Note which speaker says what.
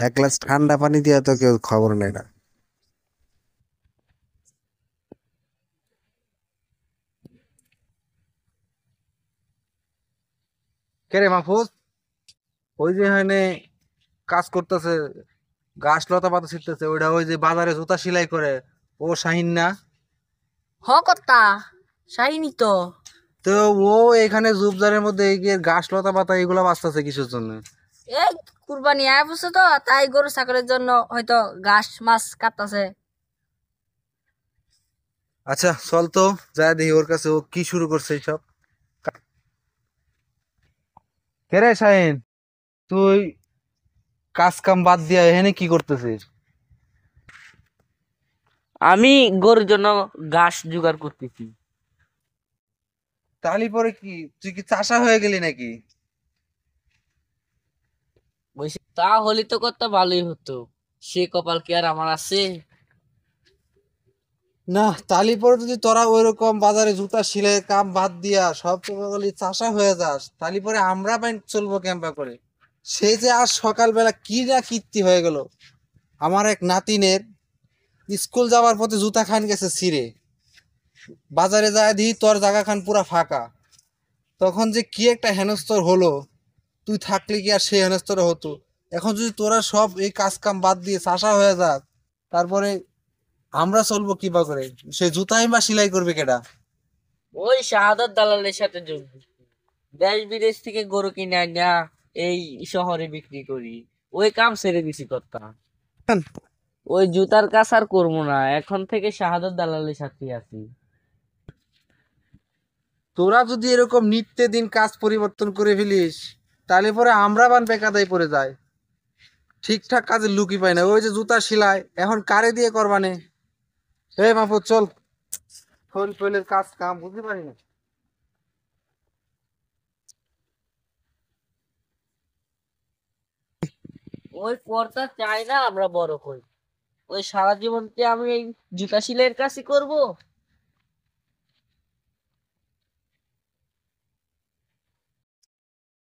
Speaker 1: এক গ্লাস ঠান্ডা পানি দিয়া তো কেউ খবর নেয় না। কে রে মাহফুজ? ওই যে এখানে কাজ করতেছে, গাছ লতা পাতা ছিটতেছে, ওইটা ওই যে বাজারে জুতা সেলাই করে, ও শাহিন না?
Speaker 2: হ কর্তা, শাহিনী তো।
Speaker 1: তো ও এখানে ঝোপঝাড়ের মধ্যে এই যে গাছ লতা পাতা এগুলো বাঁচতেছে কিসের জন্য?
Speaker 2: এই কুরবানি আয় বসে তো, তাই গরু ছাগলের জন্য হয়তো ঘাস মাছ কাটতাছে।
Speaker 1: আচ্ছা চল তো, যা দেখি ওর কাছে ও কি শুরু করছে এইসব। কে রে শাহিন, তুই কাজ কাম বাদ দিয়া এখানে কি করতেছিস?
Speaker 3: আমি গরুর জন্য ঘাস জোগাড় করতেছি।
Speaker 1: তাহলে পরে কি তুই কি চাষা হয়ে গেলি নাকি?
Speaker 3: বলছি তা হলে তো কত ভালোই হতো, সে কপাল কি আর আমার আছে?
Speaker 1: না, তালি পরে যদি তোরা ওইরকম বাজারে জুতা সেলাইয়ের কাম বাদ দিয়া সব বলি চাষা হয়ে যাস, তালি পরে আমরা বাইন চলবো ক্যাম্পা করে। সে যে আজ সকালবেলা কি না কীর্তি হয়ে গেল, আমার এক নাতিনের স্কুল যাওয়ার পথে জুতা খান গেছে ছিঁড়ে, বাজারে যায় দিই তোর জায়গা খান পুরা ফাঁকা। তখন যে কি একটা হেনস্তর হলো, তুই থাকলে কি আর সেই হেনস্তর হতো? এখন যদি তোরা সব এই কাজ কাম বাদ দিয়ে চাষা হয়ে যাস, তারপরে আমরা চলবো কিবা করে? সে জুতাই বা সেলাই করবে কেডা?
Speaker 3: ওই শাহাদাত দালালের সাথে যোগ দিছি। দেশ বিদেশ থেকে গরু কিনে আনা এই শহরে বিক্রি করি, ওই কাম ছেড়ে দিছি কর্তা। ওই জুতার কাজ আর করবো না, এখন থেকে শাহাদাত দালালের সাথে আছি।
Speaker 1: তোরা যদি এরকম নিত্যে দিন কাজ পরিবর্তন করে ফেলিস, তাহলে পরে আমরা বান বেকাদাই পড়ে যায়, ঠিকঠাক কাজে লুকি পাই না। ওই যে জুতা সেলাই এখন কারে দিয়ে করবানে? এই মাহফুজ চল, ফোন ফোনের কাজ কাম বুঝতে পারি না।
Speaker 3: ওই কর্তা চাই না আমরা বড় হই, ওই সারা জীবন কি আমি এই জুতা সেলাইয়ের কাজই করবো?